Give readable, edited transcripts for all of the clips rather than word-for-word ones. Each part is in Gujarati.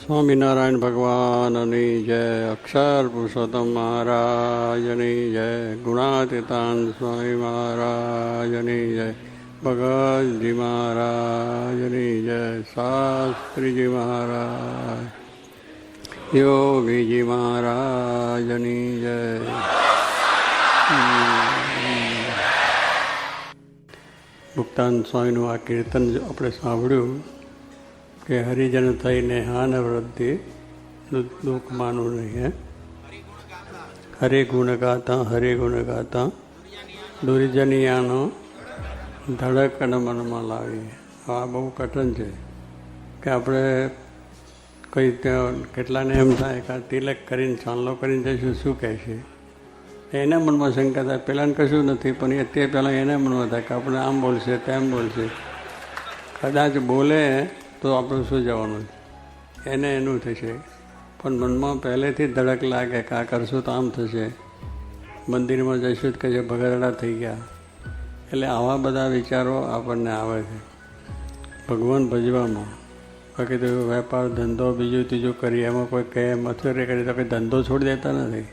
સ્વામિનારાયણ ભગવાનની જય, અક્ષર પુરુષોત્તમ મહારાજની જય, ગુણાતીતાન સ્વામી મહારાજની જય, ભગતજી મહારાજની જય, શાસ્ત્રીજી મહારાજ, યોગીજી મહારાજની જય. મુક્તાન સ્વામીનું આ કીર્તન આપણે સાંભળ્યું કે હરિજન થઈને હાન વૃદ્ધિ દુઃખ માનું નહીં. હરે ગુણ ગાતા દુર્જનિયાનો ધડક અને મનમાં લાવી. આ બહુ કઠિન છે કે આપણે કંઈ ત્યાં કેટલાને એમ થાય કે તિલક કરીને ચાંદલો કરીને જઈશું શું કહેશે, એના મનમાં શંકા થાય. પહેલાંને કશું નથી પણ તે પહેલાં એના મનમાં થાય કે આપણે આમ બોલશે તેમ બોલશે. કદાચ બોલે તો આપણે શું જવાનું છે, એને એનું થશે. પણ મનમાં પહેલેથી ધડક લાગે કે આ કરશું તો આમ થશે, મંદિરમાં જઈશું તો કહે ભગરડા થઈ ગયા. એટલે આવા બધા વિચારો આપણને આવે છે ભગવાન ભજવામાં. બાકી તો વેપાર ધંધો બીજું ત્રીજું કરીએ એમાં કોઈ કહે મથુરે કરી તો કંઈ ધંધો છોડી દેતા નથી.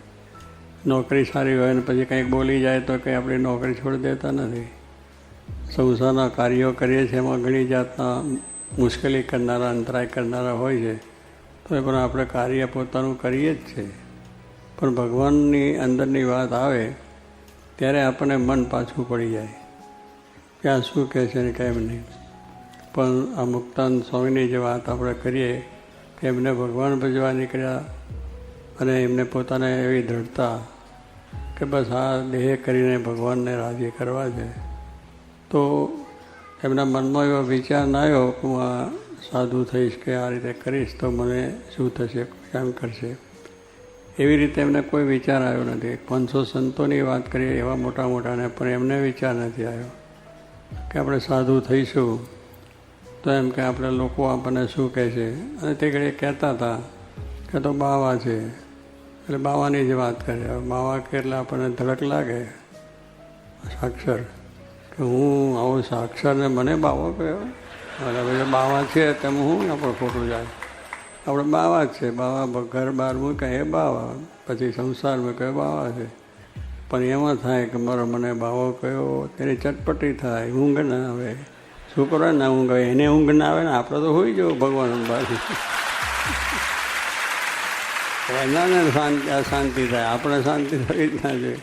નોકરી સારી હોય ને પછી કંઈક બોલી જાય તો કંઈ આપણી નોકરી છોડી દેતા નથી. સંસારના કાર્યો કરીએ છીએ એમાં ઘણી જાતના મુશ્કેલી કરનારા અંતરાય કરનારા હોય છે તો એ પણ આપણે કાર્ય પોતાનું કરીએ જ છે. પણ ભગવાનની અંદરની વાત આવે ત્યારે આપણને મન પાછું પડી જાય કે આ શું કહે છે ને કેમ નહીં. પણ આ મુક્તાન સ્વામીની જે વાત આપણે કરીએ કે એમને ભગવાન ભજવા નીકળ્યા અને એમને પોતાને એવી દૃઢતા કે બસ આ દેહ કરીને ભગવાનને રાજી કરવા છે. તો એમના મનમાં એવો વિચાર ના આવ્યો કે હું આ સાધુ થઈશ કે આ રીતે કરીશ તો મને શું થશે, કેમ કરશે. એવી રીતે એમને કોઈ વિચાર આવ્યો નથી. 500 સંતોની વાત કરીએ એવા મોટા મોટાને, પણ એમને વિચાર નથી આવ્યો કે આપણે સાધુ થઈશું તો એમ કે આપણે લોકો આપણને શું કહે છે. અને તે ઘડી કહેતા હતા કે તો બાવા છે એટલે બાવાની જ વાત કરે. બાવા કે એટલે આપણને ધડક લાગે સાક્ષર કે હું આવું સાક્ષરને મને બાવો કહ્યો. અને પછી બાવા છે તેમાં હું આપણે ખોટું જાય. આપણે બાવા જ છે, બાવા ઘર બહાર મૂકે એ બાવા, પછી સંસાર મૂકે બાવા છે. પણ એમાં થાય કે મારો મને બાવો કયો તેની ચટપટી થાય, ઊંઘ ના આવે. શું કરો ને ઊંઘ આવે, એને ઊંઘ ના આવે ને આપણે તો હોઈ જવું ભગવાન બાજુ. એનાને શાંતિ થાય, આપણે શાંતિ થવી જ ના જોઈએ.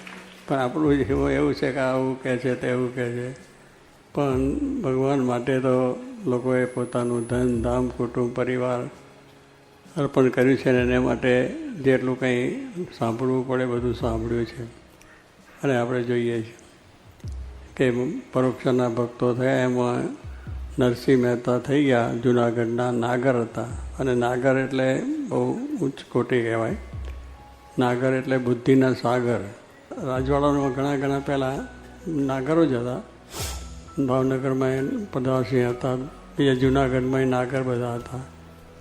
પણ આપણું એવું છે કે આવું કહે છે તેવું કહે છે. પણ ભગવાન માટે તો લોકોએ પોતાનું ધન ધામ કુટુંબ પરિવાર અર્પણ કર્યું છે ને એને માટે જેટલું કંઈ સાંભળવું પડે બધું સાંભળ્યું છે. અને આપણે જોઈએ છીએ કે પરોક્ષના ભક્તો થયા એમાં નરસિંહ મહેતા થઈ ગયા. જૂનાગઢના નાગર હતા. અને નાગર એટલે બહુ ઉચ્ચ કોટી કહેવાય. નાગર એટલે બુદ્ધિના સાગર. રાજવાડામાં ઘણા પહેલાં નાગરો જ હતા. ભાવનગરમાં પ્રધાનસિંહ હતા, બીજા જૂનાગઢમાં નાગર બધા હતા.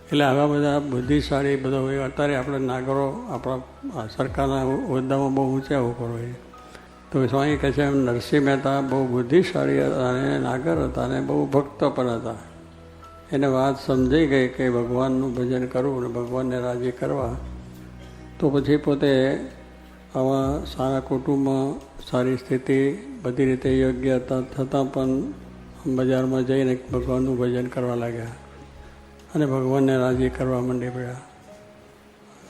એટલે આવા બધા બુદ્ધિશાળી બધા હોય. અત્યારે આપણે નાગરો આપણા સરકારના હોદ્દામાં બહુ ઊંચા ઉપર હોય. તો સ્વામી કહે છે એમ નરસિંહ મહેતા બહુ બુદ્ધિશાળી હતા અને નાગર હતા અને બહુ ભક્ત પણ હતા. એને વાત સમજાઈ ગઈ કે ભગવાનનું ભજન કરવું અને ભગવાનને રાજી કરવા. તો પછી પોતે આવા સારા કુટુંબમાં સારી સ્થિતિ બધી રીતે યોગ્ય હતા છતાં પણ બજારમાં જઈને ભગવાનનું ભજન કરવા લાગ્યા અને ભગવાનને રાજી કરવા માંડી પડ્યા.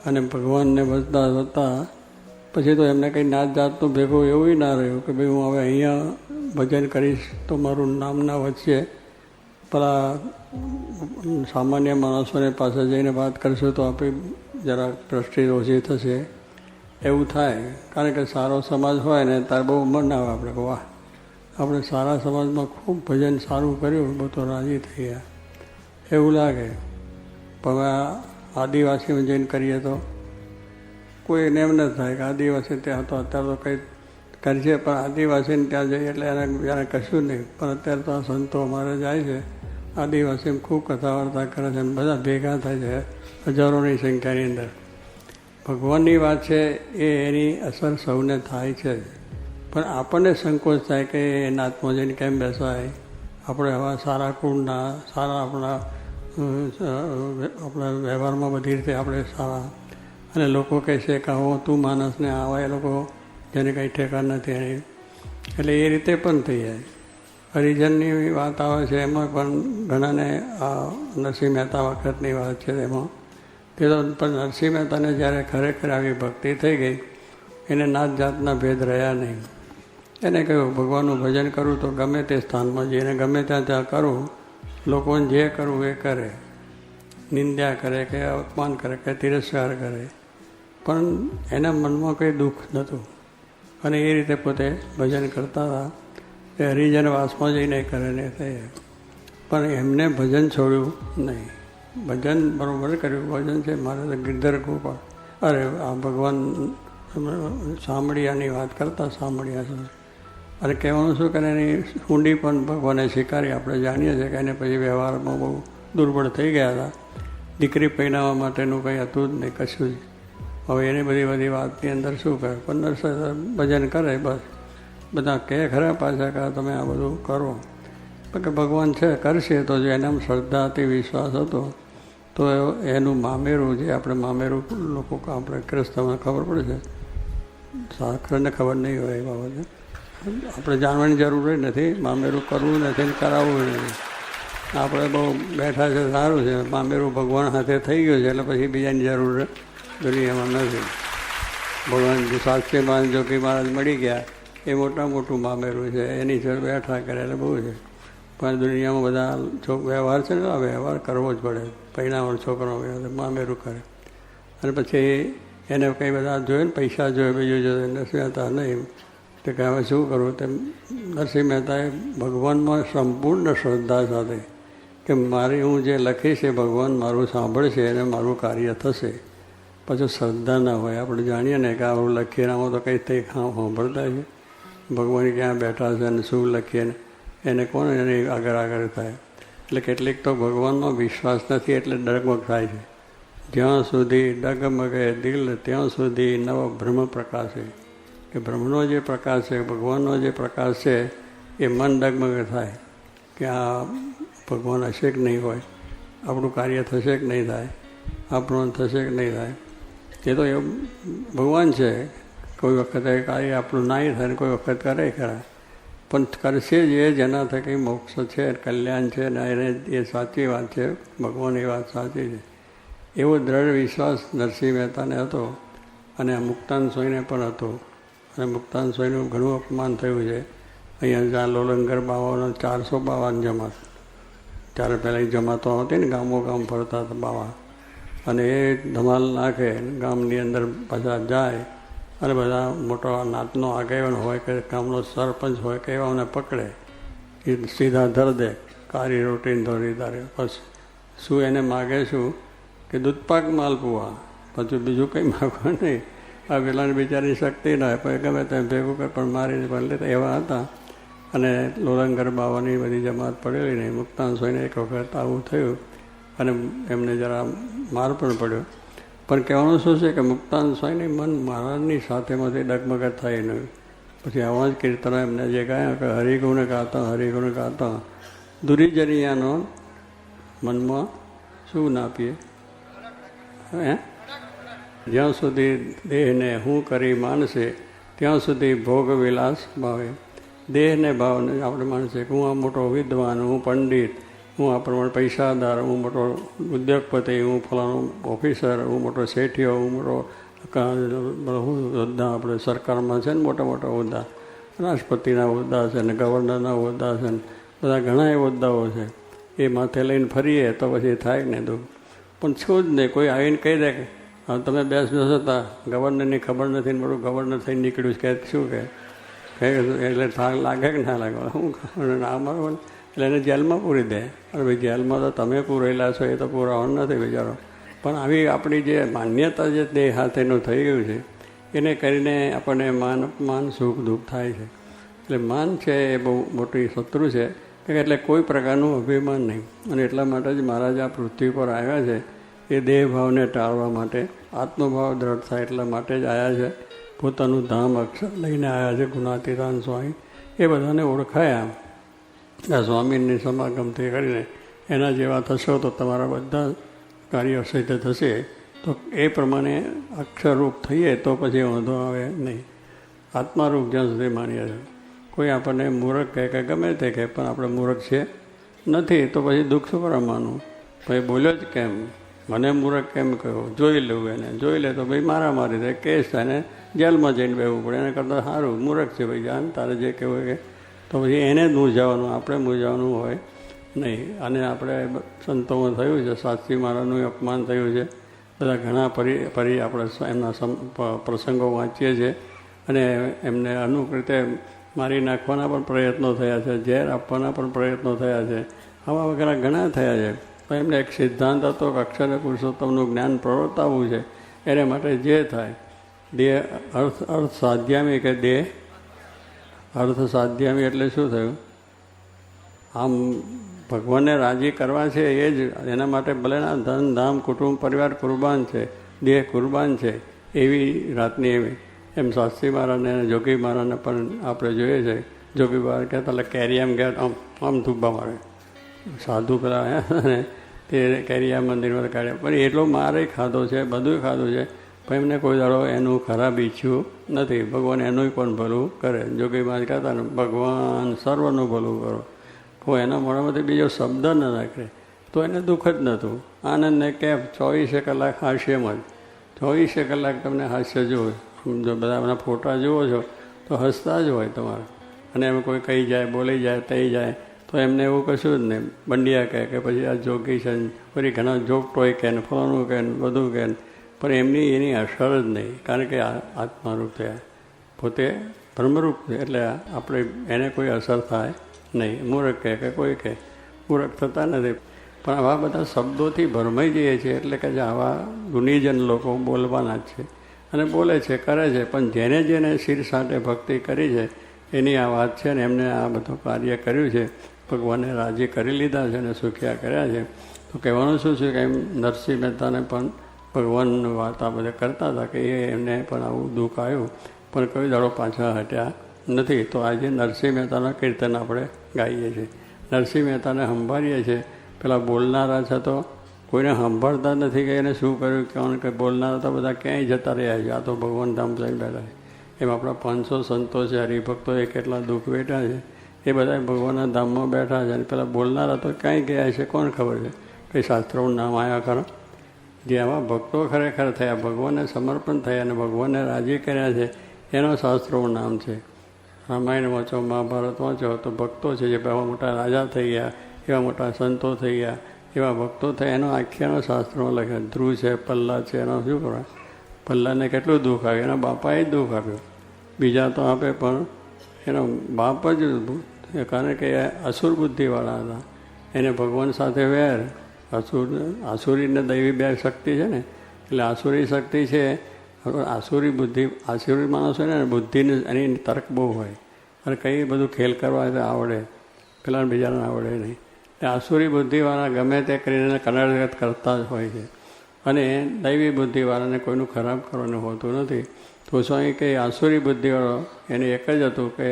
અને ભગવાનને વધતા પછી તો એમને કંઈ નાત જાતનું ભેગું એવું ના રહ્યું કે ભાઈ હું હવે અહીંયા ભજન કરીશ તો મારું નામ ના વધશે, પેલા સામાન્ય માણસોને પાસે જઈને વાત કરશું તો આપણી જરા દ્રષ્ટિ ઓછી થશે એવું થાય. કારણ કે સારો સમાજ હોય ને ત્યારે બહુ મન આવે આપણે કે વાહ આપણે સારા સમાજમાં ખૂબ ભજન સારું કર્યું, બહુ તો રાજી થઈ ગયા એવું લાગે. પણ હવે આદિવાસીમાં જઈને કરીએ તો કોઈને એમ ન થાય કે આદિવાસી ત્યાં તો અત્યારે તો કંઈ કરશે, પણ આદિવાસીને ત્યાં જઈએ એટલે એને કશું નહીં. પણ અત્યારે તો આ સંતો અમારે જાય છે આદિવાસીમાં ખૂબ કથા વાર્તા કરે છે, બધા ભેગા થાય છે હજારોની સંખ્યાની અંદર. ભગવાનની વાત છે એ એની અસર સૌને થાય છે. પણ આપણને સંકોચ થાય કે એના આત્મા જઈને કેમ બેસાય. આપણે આવા સારા કુળના સારા આપણા આપણા વ્યવહારમાં બધી રીતે આપણે સારા, અને લોકો કહે છે કે આવો તું માણસને આવા એ લોકો જેને કંઈ ઠેકાણ નથી એની, એટલે એ રીતે પણ થઈ જાય. હરિજનની વાત આવે છે એમાં પણ ઘણાને આ નરસિંહ મહેતા વખતની વાત છે એમાં તે તો પણ નરસિંહ મહેતાને જ્યારે ખરેખર આવી ભક્તિ થઈ ગઈ એને નાત જાતના ભેદ રહ્યા નહીં. એને કહ્યું ભગવાનનું ભજન કરું તો ગમે તે સ્થાનમાં જઈને ગમે ત્યાં કરું, લોકોને જે કરવું એ કરે, નિંદ્યા કરે કે અપમાન કરે કે તિરસ્કાર કરે, પણ એના મનમાં કંઈ દુઃખ નહોતું અને એ રીતે પોતે ભજન કરતા હતા. એ હરિજન વાસમાં જઈને કરે ને થઈ, પણ એમને ભજન છોડ્યું નહીં. ભજન બરાબર કર્યું. ભજન છે મારે તો ગિરધર ગોપાળ, અરે આ ભગવાન સાંભળિયાની વાત કરતા સાંભળિયા, અને કહેવાનું શું કે એની ઊંડી પણ ભગવાને સ્વીકારી. આપણે જાણીએ છીએ કે એને પછી વ્યવહારમાં બહુ દુર્બળ થઈ ગયા હતા. દીકરી પહેરાવવા માટેનું કંઈ હતું જ નહીં, કશું જ. હવે એની બધી વાતની અંદર શું કરે, 15 ભજન કરે, બસ બધા કહે ખરા પાછા કે તમે આ બધું કરો, કે ભગવાન છે કરશે. તો જો એનામાં શ્રદ્ધા હતી, વિશ્વાસ હતો, તો એનું મામેરું, જે આપણે મામેરું લોકો આપણે ક્રિસ્તવને ખબર પડે છે, શાસ્ત્રને ખબર નહીં હોય એ બાબતે, આપણે જાણવાની જરૂર નથી. મામેરું કરવું નથી ને કરાવવું નથી. આપણે બહુ બેઠા છે, સારું છે, મામેરું ભગવાન સાથે થઈ ગયું છે એટલે પછી બીજાની જરૂર દુનિયામાં નથી. ભગવાન શાસ્ત્રીમાં જોગી મહારાજ મળી ગયા એ મોટું મામેરું છે, એની જોડે બેઠા કરે એટલે બહુ છે. પણ દુનિયામાં બધા વ્યવહાર છે ને, આ વ્યવહાર કરવો જ પડે. પરિણામ છોકરો મામેરું કરે અને પછી એને કંઈ બધા જોઈએ ને, પૈસા જોઈએ, બીજું જોઈએ. નરસિંહ મહેતા નહીં તો કે હવે શું કરવું? તેમ નરસિંહ મહેતાએ ભગવાનમાં સંપૂર્ણ શ્રદ્ધા સાથે કે મારી હું જે લખીશ એ ભગવાન મારું સાંભળશે અને મારું કાર્ય થશે. પછી શ્રદ્ધા ના હોય. આપણે જાણીએ ને કે આવું લખીએ આમાં તો કંઈ થઈ સાંભળતા છે. ભગવાન ક્યાં બેઠા છે અને શું લખીએ ને એને કોણ એની આગળ થાય. એટલે કેટલીક તો ભગવાનનો વિશ્વાસ નથી એટલે ડગમગ થાય છે. જ્યાં સુધી ડગમગે દિલ ત્યાં સુધી નવો બ્રહ્મ પ્રકાશે, કે બ્રહ્મનો જે પ્રકાશ છે, ભગવાનનો જે પ્રકાશ છે એ મન ડગમગ થાય કે આ ભગવાન હશે કે નહીં હોય, આપણું કાર્ય થશે કે નહીં થાય, આપણું થશે કે નહીં થાય. એ તો એ ભગવાન છે. કોઈ વખતે કાર્ય આપણું નહીં થાય ને કોઈ વખત કરે ખરા, પણ કરશે જ એ જેના થકી મોક્ષ છે, કલ્યાણ છે ને એને એ સાચી વાત છે. ભગવાન એ વાત સાચી છે એવો દ્રઢ વિશ્વાસ નરસિંહ મહેતાને હતો અને મુક્તાન સ્વામીને પણ હતો. અને મુક્તાન સ્વામીનું ઘણું અપમાન થયું છે. અહીંયા જ્યાં લોલંગર બાવાનો 452 જમાત, ત્યારે પહેલાં એ જમાતો હતી ને, ગામ ફરતા હતા બાવા, અને એ ધમાલ નાખે ગામની અંદર પાછા જાય અને બધા મોટો નાતનો આગેવાન હોય કે ગામનો સરપંચ હોય કે એવાને પકડે, એ સીધા ધર દે, કાળી રોટીને ધોરી તારે. પછી શું એને માગે શું કે દૂધપાક માલપુઆ, પછી બીજું કંઈ માગવા નહીં. આ પેલાની બિચારી શક્તિ ના હોય, પછી ગમે તેમ ભેગું કર પણ મારીને પણ લેતા એવા હતા. અને લોલંગર બાવાની બધી જમાત પડેલી નહીં. મુક્તાન સ્વામીને એક વખત આવું થયું અને એમને જરા માર પણ પડ્યો. પણ કહેવાનું શું છે કે મુક્તાન સ્વામીની મન મહારાજની સાથેમાંથી ડગમગત થાય નહીં. પછી આવા જ કીર્તનો એમને જે ગાયા કે હરિગુણ ગાતા દુરીજનિયાનો મનમાં શું ના આપીએ, જ્યાં સુધી દેહને હું કરી માનશે ત્યાં સુધી ભોગ વિલાસ ભાવે. દેહને ભાવને આપણે માનશે કે હું આ મોટો વિદ્વાન, હું પંડિત, હું આ પ્રમાણે પૈસાદાર, હું મોટો ઉદ્યોગપતિ, હું ફલાણો ઓફિસર, હું મોટો શેઠિયો, હું મોટો હોદ્દા આપણે સરકારમાં છે ને મોટા હોદ્દા, રાષ્ટ્રપતિના હોદ્દા છે ને ગવર્નરના હોદ્દા છે ને બધા ઘણા એ હોદ્દાઓ છે. એ માથે લઈને ફરીએ તો પછી થાય ને દુઃખ. પણ છું જ નહીં. કોઈ આવીને કહી દે કે હા તમે બેસો હતા, ગવર્નરની ખબર નથી ને બધું ગવર્નર થઈને નીકળ્યું છે, કે શું કે એટલે થાક લાગે કે ના લાગે, હું ના મારો એટલે એને જેલમાં પૂરી દે. અરે ભાઈ જેલમાં તો તમે પૂરેલા છો, એ તો પૂરાવાનું નથી બિચારો. પણ આવી આપણી જે માન્યતા જે દેહ સાથેનું થઈ ગયું છે એને કરીને આપણને માન અપમાન સુખ દુઃખ થાય છે. એટલે માન છે એ બહુ મોટી શત્રુ છે, એટલે કોઈ પ્રકારનું અભિમાન નહીં. અને એટલા માટે જ મહારાજ આ પૃથ્વી પર આવ્યા છે એ દેહભાવને ટાળવા માટે, આત્મભાવ દ્રઢ થાય એટલા માટે જ આવ્યા છે. પોતાનું ધામ અક્ષર લઈને આવ્યા છે ગુણાતીતાન સ્વામી. એ બધાને ઓળખાયા આ સ્વામીની સમાગમથી કરીને એના જેવા થશો તો તમારા બધા કાર્યો સિદ્ધ થશે. તો એ પ્રમાણે અક્ષરરૂપ થઈએ તો પછી વાંધો આવે નહીં. આત્મારૂપ જ્યાં સુધી માનીએ છીએ. કોઈ આપણને મૂર્ખ કહે કે ગમે તે કહે, પણ આપણે મૂર્ખ છે નથી, તો પછી દુઃખ શું કરવા માનવું? ભાઈ બોલ્યો જ કેમ, મને મૂર્ખ કેમ કહ્યું, જોઈ લેવું એને. જોઈ લે તો ભાઈ મારામારી થાય, કેસ થાય ને જેલમાં જઈને બેવું પડે. એને કરતાં સારું મૂર્ખ છે ભાઈ, જાન તારે જે કહેવું કે. તો પછી એને જ મૂંઝાવાનું, આપણે મૂંઝાવાનું હોય નહીં. અને આપણે સંતોમાં થયું છે, સાચી મહારાજનું અપમાન થયું છે. બધા ઘણા ફરી આપણે એમના પ્રસંગો વાંચીએ છીએ અને એમને અનુક રીતે મારી નાખવાના પણ પ્રયત્નો થયા છે, ઝેર આપવાના પણ પ્રયત્નો થયા છે, આવા વગેરે ઘણા થયા છે. પણ એમને એક સિદ્ધાંત હતો કે અક્ષર પુરુષોત્તમનું જ્ઞાન પ્રવર્તાવવું છે. એને માટે જે થાય, દેહ અર્થ સાધ્યામી કે દેહ અર્થ સાધ્યામી એટલે શું થયું? આમ ભગવાનને રાજી કરવા છે એ જ. એના માટે ભલેના ધન ધામ કુટુંબ પરિવાર કુરબાન છે, દેહ કુરબાન છે, એવી રાતની એવી. એમ શાસ્ત્રી મહારાજને અને જોગી મહારાજને પણ આપણે જોઈએ છે. જોગી મહારાજ કહેતા એટલે કેરિયામ ગયા આમ આમ ધૂબા મારે. સાધુ પેલા ને તે કેરિયા મંદિરમાં કાઢ્યા. પણ એટલો મારે ખાધો છે, બધું ખાધું છે, પણ એમને કોઈ દાડો એનું ખરાબ ઈચ્છ્યું નથી. ભગવાન એનું પણ ભલું કરે. જોગી મહારાજ કહેતા ને ભગવાન સર્વનું ભલું કરો. કોઈ એના મોઢામાંથી બીજો શબ્દ ન નાખે તો એને દુઃખ જ નહોતું. આનંદને કેમ 24 કલાક હાસ્યમાં જ. 24 કલાક તમને હાસ્ય જુઓ. જો બધા ફોટા જુઓ છો તો હસતા જ હોય તમારે. અને એમ કોઈ કહી જાય, બોલી જાય, થઈ જાય તો એમને એવું કશું જ નહીં. બંડિયા કહે કે પછી આ જોગી છે, ફરી ઘણા જોગટોય કહે ને ફલાણું કહે ને બધું કહે, પણ એની અસર જ નહીં. કારણ કે આત્મારૂપ થયા, પોતે બ્રહ્મરૂપ છે, એટલે આપણે એને કોઈ અસર થાય નહીં. મૂર્ખ કહે કે કોઈ કહે, મૂર્ખ થતા નથી. પણ આવા બધા શબ્દોથી ભરમાઈ જઈએ છીએ. એટલે કે જે આવા ગુણીજન લોકો બોલવાના જ છે અને બોલે છે, કરે છે. પણ જેને જેને શિર સાથે ભક્તિ કરી છે એની આ વાત છે ને એમને આ બધું કાર્ય કર્યું છે. ભગવાને રાજી કરી લીધા છે અને સુખ્યા કર્યા છે. તો કહેવાનું શું છે કે એમ નરસિંહ મહેતાને પણ ભગવાનની વાત આ બધા કરતા હતા કે એમને પણ આવું દુઃખ આવ્યું, પણ કોઈ દાડો પાછા હટ્યા નથી. તો આજે નરસિંહ મહેતાના કીર્તન આપણે ગાઈએ છીએ, નરસિંહ મહેતાને સંભાળીએ છીએ. પેલા બોલનારા છે તો કોઈને સાંભળતા નથી કે એને શું કર્યું, કારણ કે બોલનારા તો બધા ક્યાંય જતા રહ્યા છે. આ તો ભગવાન ધામ જઈને બેઠા છે. એમ આપણા 500 સંતો છે, હરિભક્તોએ કેટલા દુઃખ વેઠ્યા છે, એ બધા ભગવાનના ધામમાં બેઠા છે. અને પેલા બોલનારા તો ક્યાંય ગયા છે કોણ ખબર છે? કંઈ શાસ્ત્રોનું નામ આવ્યા ખરા? જે આવા ભક્તો ખરેખર થયા, ભગવાનને સમર્પણ થયા અને ભગવાનને રાજી કર્યા છે, એનો શાસ્ત્રોનું નામ છે. રામાયણ વાંચો, મહાભારત વાંચો તો ભક્તો છે જે એવા મોટા રાજા થઈ ગયા, એવા મોટા સંતો થઈ ગયા, એવા ભક્તો થયા. એનો આખ્યાનો શાસ્ત્રમાં લખ્યા. ધ્રુવ છે, પલ્લા છે, એનો શું કરવા? પલ્લાને કેટલું દુઃખ આવ્યું, એના બાપાએ જ દુઃખ આપ્યું. બીજા તો આપે પણ એનો બાપ જ, કારણ કે એ અસુર બુદ્ધિવાળા હતા. એને ભગવાન સાથે વેર. આસુરીને દૈવી બે શક્તિ છે ને, એટલે આસુરી શક્તિ છે. આસુરી બુદ્ધિ, આસુરી માણસ હોય ને બુદ્ધિને એની તર્ક બહુ હોય અને કંઈ બધું ખેલ કરવા આવડે, પેલા બીજાને આવડે નહીં. એટલે આસુરી બુદ્ધિવાળા ગમે તે કરીને કનડગત કરતા જ હોય છે. અને દૈવી બુદ્ધિવાળાને કોઈનું ખરાબ કરવાનું હોતું નથી. તો સ્વામી કે આસુરી બુદ્ધિવાળો એને એક જ હતું કે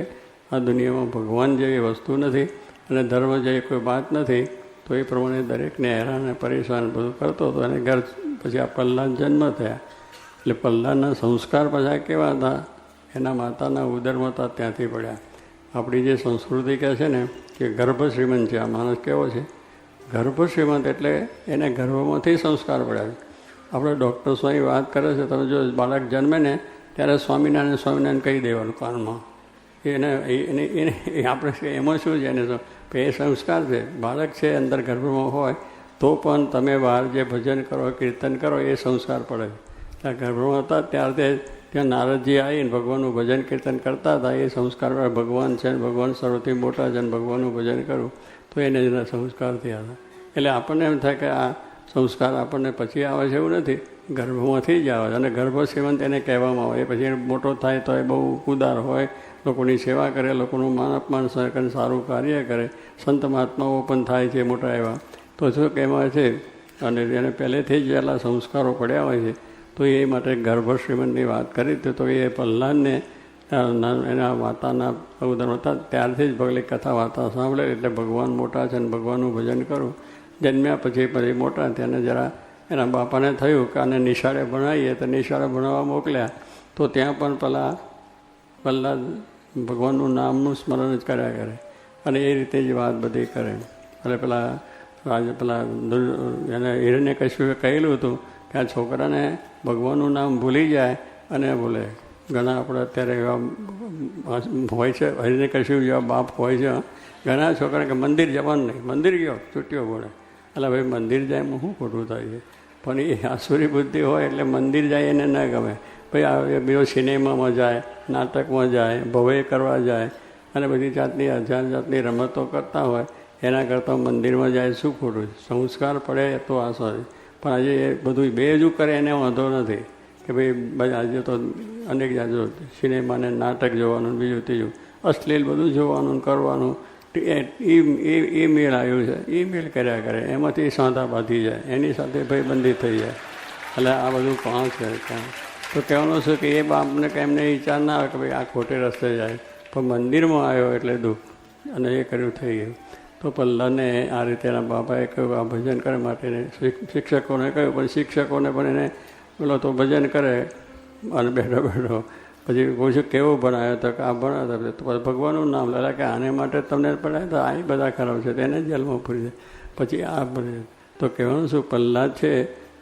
આ દુનિયામાં ભગવાન જેવી વસ્તુ નથી અને ધર્મ જેવી કોઈ વાત નથી. તો એ પ્રમાણે દરેકને હેરાન અને પરેશાન બધું કરતો હતો. અને ઘર પછી આ પલ્લાદ જન્મ થયા. એટલે પલ્લાદના સંસ્કાર પાછા કેવા હતા? એના માતાના ઉદરમાં હતા ત્યાંથી પડ્યા. આપણી જે સંસ્કૃતિ કહે છે ને કે ગર્ભ શ્રીમંત છે. આ માણસ કેવો છે? ગર્ભ શ્રીમંત, એટલે એને ગર્ભમાંથી સંસ્કાર પડ્યા. આપણે ડૉક્ટર સ્વામી વાત કરે છે, તમે જો બાળક જન્મે ને ત્યારે સ્વામિનારાયણ સ્વામિનારાયણ કહી દેવાનું કાનમાં. એને આપણે એમાં શું છે? એને એ સંસ્કાર છે. બાળક છે અંદર ગર્ભમાં હોય તો પણ તમે બહાર જે ભજન કરો, કીર્તન કરો, એ સંસ્કાર પડે. ત્યાં ગર્ભમાં હતા ત્યારથી ત્યાં નારદજી આવીને ભગવાનનું ભજન કીર્તન કરતા હતા. એ સંસ્કાર ભગવાન છે, ભગવાન સર્વથી મોટા છે, અને ભગવાનનું ભજન કરું તો એને જ સંસ્કાર થયા હતા. એટલે આપણને એમ થાય કે આ સંસ્કાર આપણને પછી આવે છે, એવું નથી, ગર્ભમાંથી જ આવે છે. અને ગર્ભ શ્રીમંત એને કહેવામાં આવે. એ પછી મોટો થાય તો એ બહુ ઉદાર હોય, લોકોની સેવા કરે, લોકોનું માન અપમાન કરે, સારું કાર્ય કરે. સંત મહાત્માઓ પણ થાય છે મોટા એવા. તો શું કહેવાય છે? અને એને પહેલેથી જ એટલા સંસ્કારો પડ્યા હોય છે. તો એ માટે ગર્ભ શ્રીમંતની વાત કરી હતી. તો એ પ્રહલાદને એના માતાના ઉદરમાં હતા ત્યારથી જ ભગલી કથા વાર્તા સાંભળે એટલે ભગવાન મોટા છે અને ભગવાનનું ભજન કરું જન્મ્યા પછી મોટા થયા જરા એના બાપાને થયું કે આને નિશાળે ભણાવીએ તો નિશાળે ભણાવવા મોકલ્યા તો ત્યાં પણ પહેલાં ભગવાનનું નામનું સ્મરણ જ કર્યા કરે અને એ રીતે જ વાત બધી કરે. એટલે પેલા એને હિરણ્યકશ્યપે કહેલું હતું કે આ છોકરાને ભગવાનનું નામ ભૂલી જાય અને બોલે. ઘણા આપણે અત્યારે એવા હોય છે, હિરણ્યકશ્યપ જેવા બાપ હોય છે, ઘણા છોકરા કે મંદિર જવાનું નહીં, મંદિર ગયો છૂટ્યો ભણે. એટલે ભાઈ મંદિર જાય એમાં શું ખોટું થાય છે? પણ એ આસુરી બુદ્ધિ હોય એટલે મંદિર જાય એને ન ગમે. ભાઈ બીજો સિનેમામાં જાય, નાટકમાં જાય, ભવે કરવા જાય અને બધી જાતની જાતની રમતો કરતા હોય એના કરતાં મંદિરમાં જાય શું ખોટું? સંસ્કાર પડે તો આ સારી. પણ આજે એ બધું બેજું કરે એને વાંધો નથી કે ભાઈ આજે તો અનેક જાજો સિનેમાને નાટક જોવાનું, બીજું ત્રીજું અશ્લીલ બધું જોવાનું કરવાનું એ મેળ આવ્યું છે. એ મેળ કર્યા કરે એમાંથી સાંધા બાંધી જાય, એની સાથે ભાઈબંધી થઈ જાય. એટલે આ બધું કાં છે ત્યાં તો કહેવાનું છે કે એ બાપને કે એમને વિચાર ના આવે કે ભાઈ આ ખોટે રસ્તે જાય, પણ મંદિરમાં આવ્યો એટલે દુઃખ અને એ કર્યું થઈ ગયું. તો પલ્લાને આ રીતે એના બાપાએ કહ્યું આ ભજન કરે માટે શિક્ષકોને કહ્યું, પણ શિક્ષકોને પણ એને પેલો તો ભજન કરે અને બેઠો બેઠો પછી પૂછ્યું કેવું ભણાયો તો કે આ ભણાવતા તો ભગવાનનું નામ લે કે આને માટે તમને ભણાય તો આ બધા ખરાબ છે તેને જેલમાં પૂરી જાય. પછી આ ભણે તો કહેવાનું શું પલ્લા છે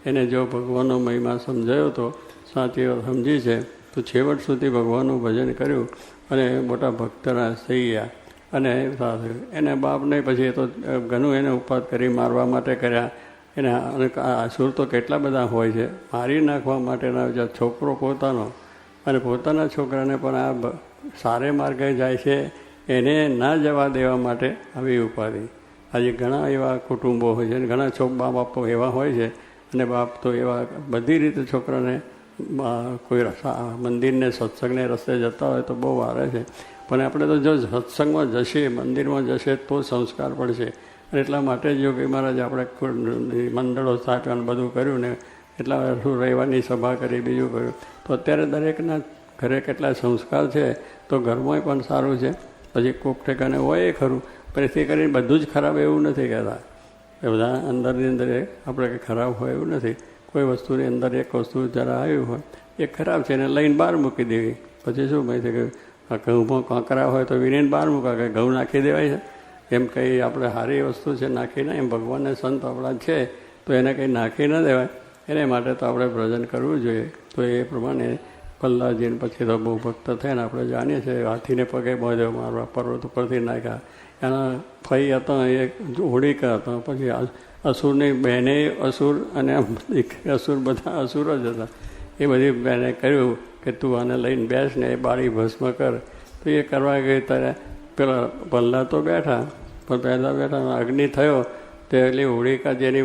એને જો ભગવાનનો મહિમા સમજાયો તો સાચી વાત સમજી છે તો છેવટ સુધી ભગવાનનું ભજન કર્યું અને મોટા ભક્તના થઈ ગયા. અને એને બાપને પછી એ તો ઘણું એને ઉપાદ કરી મારવા માટે કર્યા. એના અસુર તો કેટલા બધા હોય છે, મારી નાખવા માટેના છોકરો પોતાનો અને પોતાના છોકરાને પણ આ સારે માર્ગે જાય છે એને ના જવા દેવા માટે આવી ઉપાધિ. આજે ઘણા એવા કુટુંબો હોય છે અને ઘણા બાપો એવા હોય છે અને બાપ તો એવા બધી રીતે છોકરાને કોઈ મંદિરને સત્સંગને રસ્તે જતા હોય તો બહુ વારે છે. પણ આપણે તો જો સત્સંગમાં જશે, મંદિરમાં જશે તો સંસ્કાર પડશે. અને એટલા માટે જ યોગી મહારાજ આપણે મંડળો સ્થાપવાનું બધું કર્યું ને એટલા વર્ષો રહેવાની સભા કરી, બીજું કર્યું. તો અત્યારે દરેકના ઘરે કેટલા સંસ્કાર છે તો ઘરમાં પણ સારું છે. પછી કોક ઠેકાને હોય એ ખરું, પણ એથી કરીને બધું જ ખરાબ એવું નથી કહેતા. એ બધા અંદરની અંદર આપણે કંઈ ખરાબ હોય એવું નથી. કોઈ વસ્તુની અંદર એક વસ્તુ જરા આવ્યું હોય એ ખરાબ છે એને લઈને બહાર મૂકી દેવી. પછી શું ભાઈ કે ઘઉંમાં કાંકરા હોય તો વિનેને બહાર મૂકા કે ઘઉં નાખી દેવાય છે એમ કંઈ આપણે સારી વસ્તુ છે નાખીને એમ ભગવાનને સંત આપણા છે તો એને કંઈ નાખી ન દેવાય. એને માટે તો આપણે ભજન કરવું જોઈએ. તો એ પ્રમાણે પલ્લાજીને પછી તો બહુ ભક્ત થયા ને આપણે જાણીએ છીએ હાથીને પગે બાંધ્યો મારવા પર્વત ઉપરથી નાખ્યા. એના ફઈ હતા એ હોળીકા હતા, પછી અસુરની બહેને અસુર અને અસુર બધા અસુર જ હતા. એ બધી બહેને કહ્યું કે તું આને લઈને બેસ ને એ બાળી ભસ્મ કર. તો એ કરવા ગઈ ત્યારે પેલા પલ્લા તો બેઠા પણ પહેલાં બેઠા અગ્નિ થયો તો એટલી હોળીકા જેની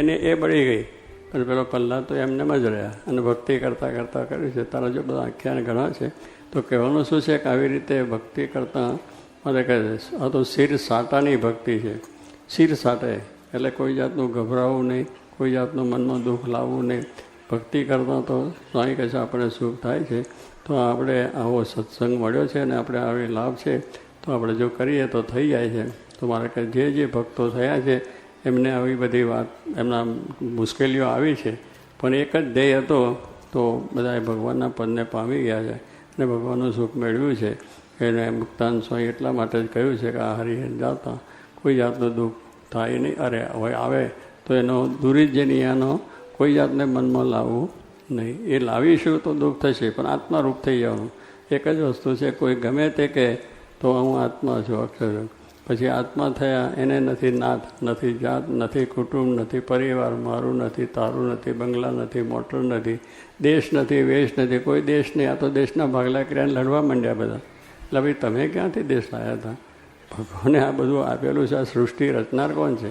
એને એ બળી ગઈ અને પેલો પલ્લા તો એમનેમ જ રહ્યા અને ભક્તિ કરતાં કરતાં કર્યું છે. તારા જો બધા આખ્યાન ઘણા છે તો કહેવાનું શું છે કે આવી રીતે ભક્તિ કરતાં મારે કહે છે આ તો શિર સાટાની ભક્તિ છે. શિર સાટે એટલે કોઈ જાતનું ગભરાવું નહીં, કોઈ જાતનું મનમાં દુઃખ લાવવું નહીં. ભક્તિ કરતાં તો સ્વામી કહે છે આપણે સુખ થાય છે. તો આપણે આવો સત્સંગ મળ્યો છે અને આપણે આવી લાભ છે તો આપણે જો કરીએ તો થઈ જાય છે. તો મારે કહે જે ભક્તો થયા છે એમને આવી બધી વાત એમના મુશ્કેલીઓ આવી છે પણ એક જ ધ્યેય હતો તો બધાએ ભગવાનના પદને પામી ગયા છે અને ભગવાનનું સુખ મેળવ્યું છે. એને મુક્તાન સ્વામી એટલા માટે જ કહ્યું છે કે આ હરિહર જાતા કોઈ જાતનું દુઃખ થાય નહીં. અરે હવે આવે તો એનો દૂરી જ નિયાનો કોઈ જાતને મનમાં લાવવું નહીં. એ લાવીશું તો દુઃખ થશે પણ આત્મારૂપ થઈ જવાનું. એક જ વસ્તુ છે કોઈ ગમે તે કહે તો હું આત્મા છું અક્ષર. પછી આત્મા થયા એને નથી નાથ, નથી જાત, નથી કુટુંબ, નથી પરિવાર, મારું નથી, તારું નથી, બંગલા નથી, મોટર નથી, દેશ નથી, વેશ નથી, કોઈ દેશ નહીં. આ તો દેશના ભાગલા કર્યા લડવા માંડ્યા બધા. એટલે ભાઈ તમે ક્યાંથી દેશ લાવ્યા હતા? ભગવાને આ બધું આપેલું છે. આ સૃષ્ટિ રચનાર કોણ છે?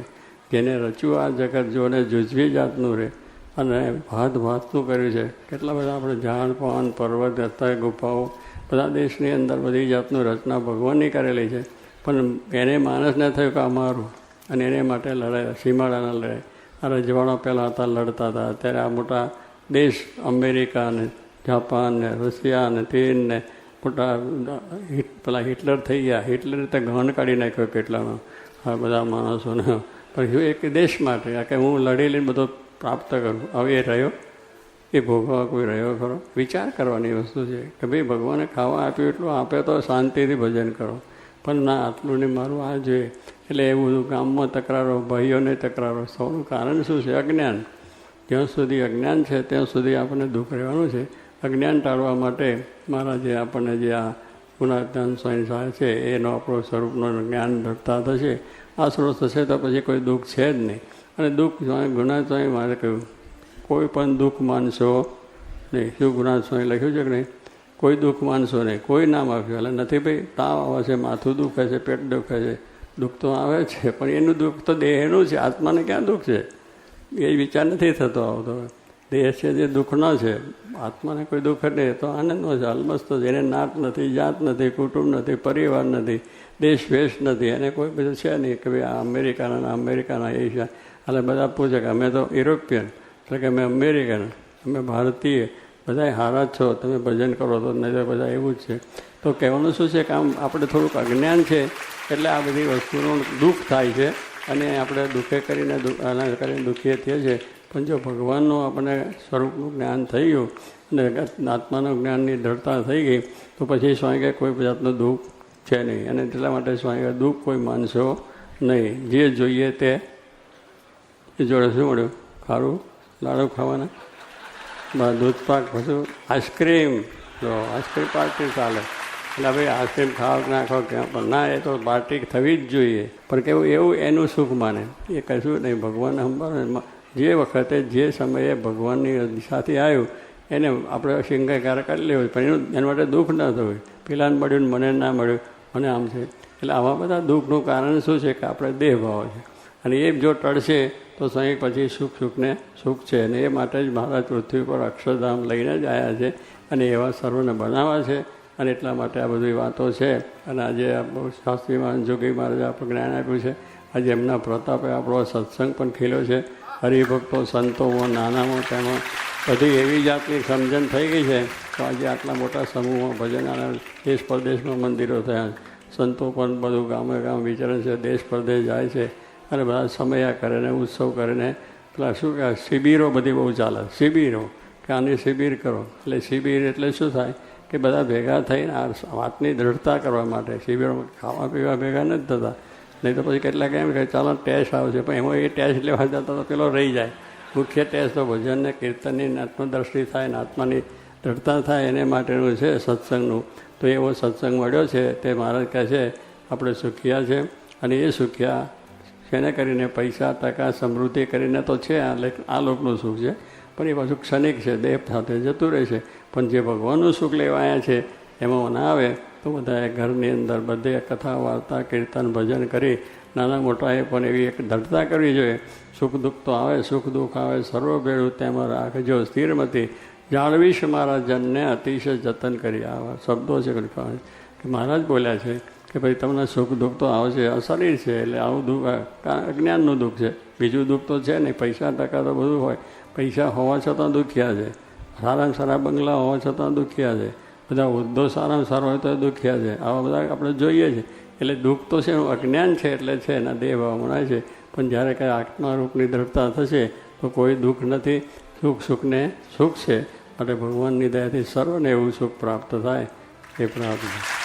જેને રચ્યું આ જગત જોને જુજવી જાતનું રહે અને ભાતનું કર્યું છે. કેટલા બધા આપણે ઝાડ પાન પર્વત હતા, ગુફાઓ બધા દેશની અંદર બધી જાતનું રચના ભગવાનની કરેલી છે. પણ એને માણસને થયું કે અમારું અને એને માટે લડાઈ સીમાડાના લડાઈ. આ રજવાડો પહેલાં હતા લડતા હતા. અત્યારે આ મોટા દેશ અમેરિકા ને જાપાન ને રશિયા ને ચીન ને મોટા પેલા હિટલર થઈ ગયા. હિટલરે તો ઘણ કાઢી નાખ્યો કેટલાનો આ બધા માણસોને. પણ એક દેશ માટે કે હું લડી લઈને બધો પ્રાપ્ત કરું, હવે એ રહ્યો, એ ભોગવવા કોઈ રહ્યો ખરો? વિચાર કરવાની વસ્તુ છે કે ભાઈ ભગવાને ખાવા આપ્યું એટલું આપે તો શાંતિથી ભજન કરો, પણ ના આટલું ને મારું આ જોઈએ. એટલે એવું બધું ગામમાં તકરારો, ભાઈઓને તકરારો, સૌનું કારણ શું છે? અજ્ઞાન. જ્યાં સુધી અજ્ઞાન છે ત્યાં સુધી આપણને દુઃખ રહેવાનું છે. અજ્ઞાન ટાળવા માટે મારા જે આપણને જે આ ગુણાત્માન સ્વામી સાહેબ છે એનો આપણો સ્વરૂપનો જ્ઞાન ધરતા થશે, આશરો થશે તો પછી કોઈ દુઃખ છે જ નહીં. અને દુઃખ ગુણાત્મા સ્વામી મારે કહ્યું કોઈ પણ દુઃખ માનશો નહીં. શું ગુણાત્મા સ્વામી લખ્યું છે કે નહીં? કોઈ દુઃખ માનશો નહીં. કોઈ નામ આપ્યું એટલે નથી ભાઈ તાવ આવે છે, માથું દુખે છે, પેટ દુખે છે, દુઃખ તો આવે છે, પણ એનું દુઃખ તો દેહનું છે, આત્માને ક્યાં દુઃખ છે? એ વિચાર નથી થતો આવતો. દેહ છે જે દુઃખનો છે, આત્માને કોઈ દુઃખ નહીં, તો આનંદનો છે, અલમસ્ત છે. એને નાત નથી, જાત નથી, કુટુંબ નથી, પરિવાર નથી, દેશ વેશ નથી, એને કોઈ બધું છે નહીં કે ભાઈ આ અમેરિકાના એશિયા. એટલે બધા પૂછે કે અમે તો યુરોપિયન, એટલે કે અમે અમેરિકન, અમે ભારતીય, બધા હારા જ છો, તમે ભજન કરો તો નહીં તો બધા એવું જ છે. તો કહેવાનું શું છે કે આમ આપણે થોડુંક અજ્ઞાન છે એટલે આ બધી વસ્તુનું દુઃખ થાય છે અને આપણે દુઃખે કરીને દુઃખીએ થઈએ છીએ. પણ જો ભગવાનનું આપણને સ્વરૂપનું જ્ઞાન થઈ ગયું અને આત્માનું જ્ઞાનની દ્રઢતા થઈ ગઈ તો પછી સ્વામી કે કોઈ જાતનું દુઃખ છે નહીં. અને એટલા માટે સ્વામી દુઃખ કોઈ માનશો નહીં. જે જોઈએ તે જોડે શું મળ્યું? ખારું લાડુ ખાવાના, દૂધ પાક, પછી આઈસ્ક્રીમ. જો આઈસ્ક્રીમ પાર્ટી ચાલે એટલે ભાઈ આઈસ્ક્રીમ ખાવ નાખો ક્યાં, પણ ના, એ તો પાર્ટી થવી જ જોઈએ. પણ કેવું એવું એનું સુખ માને એ કશું નહીં. ભગવાનને સંભાળે જે વખતે જે સમયે ભગવાનની દિશાથી આવ્યું એને આપણે શિંગાકાર કરી લેવું, પણ એના માટે દુઃખ ન થવું. પેલાને મળ્યું ને મને ના મળ્યું, મને આમ છે. એટલે આવા બધા દુઃખનું કારણ શું છે કે આપણે દેહ ભાવ છે. અને એ જો ટળશે તો સ્વયં પછી સુખને સુખ છે. અને એ માટે જ મહારાજ પૃથ્વી પર અક્ષરધામ લઈને જ આવ્યા છે અને એવા સર્વને બનાવવા છે. અને એટલા માટે આ બધી વાતો છે. અને આજે શાસ્ત્રીમાં જોગી મહારાજે આપણને જ્ઞાન આપ્યું છે. આજે એમના પ્રતાપે આપણો સત્સંગ પણ ખીલ્યો છે. હરિભક્તો સંતોમાં નાનામાં તેમાં બધી એવી જાતની સમજણ થઈ ગઈ છે તો આજે આટલા મોટા સમૂહમાં ભજન અને દેશ પરદેશમાં મંદિરો થયા. સંતો પણ બધું ગામે ગામ વિચરણ છે, દેશ પરદેશ જાય છે અને બધા સમયા કરે ને ઉત્સવ કરીને પેલા શું કહે શિબિરો બધી બહુ ચાલે. શિબિરો કે આની શિબિર કરો. એટલે શિબિર એટલે શું થાય કે બધા ભેગા થઈને આ વાતની દ્રઢતા કરવા માટે. શિબિરોમાં ખાવા પીવા ભેગા નથી થતા. નહીં તો પછી કેટલાક એમ કહે ચાલો ટેસ્ટ આવશે, પણ એમાં એ ટેસ્ટ લેવા જતા તો પેલો રહી જાય. મુખ્ય ટેસ્ટ તો ભજનને કીર્તનની આત્મદ્રષ્ટિ થાય ને આત્માની દ્રઢતા થાય એને માટેનું છે સત્સંગનું. તો એવો સત્સંગ મળ્યો છે તે મહારાજ કહે છે આપણે સુખિયા છે. અને એ સુખિયા જેને કરીને પૈસા ટકા સમૃદ્ધિ કરીને તો છે આ લોકનું સુખ છે, પણ એ પાછું ક્ષણિક છે, દેહ સાથે જતું રહે છે. પણ જે ભગવાનનું સુખ લેવા આવ્યા છે એમાં ના આવે તો બધાએ ઘરની અંદર બધે કથા વાર્તા કીર્તન ભજન કરી નાના મોટાએ પણ એવી એક દ્રઢતા કરવી જોઈએ. સુખ દુઃખ તો આવે, સુખ દુઃખ આવે, સર્વ ભેળું તેમાં રાખજો સ્થિરમતી, જાળવીશ મારા જનને અતિશય જતન કરી. આવા શબ્દો છે કે મહારાજ બોલ્યા છે કે ભાઈ તમને સુખ દુઃખ તો આવશે, અશરીર છે એટલે આવું દુઃખ અજ્ઞાનનું દુઃખ છે. બીજું દુઃખ તો છે નહીં. પૈસા ટકા તો બધું હોય, પૈસા હોવા છતાં દુખ્યા છે, સારામાં સારા બંગલા હોવા છતાં દુખ્યા છે, બધા હોદ્દો સારામાં સારો હોય તો દુખ્યા છે. આવા બધા આપણે જોઈએ છે. એટલે દુઃખ તો છે એનું અજ્ઞાન છે એટલે છે, એના દેહ ભાવ મનાય છે. પણ જ્યારે કંઈ આત્મારૂપની દ્રઢતા થશે તો કોઈ દુઃખ નથી. સુખને સુખ છે. માટે ભગવાનની દયાથી સર્વને એવું સુખ પ્રાપ્ત થાય એ પ્રાર્થના.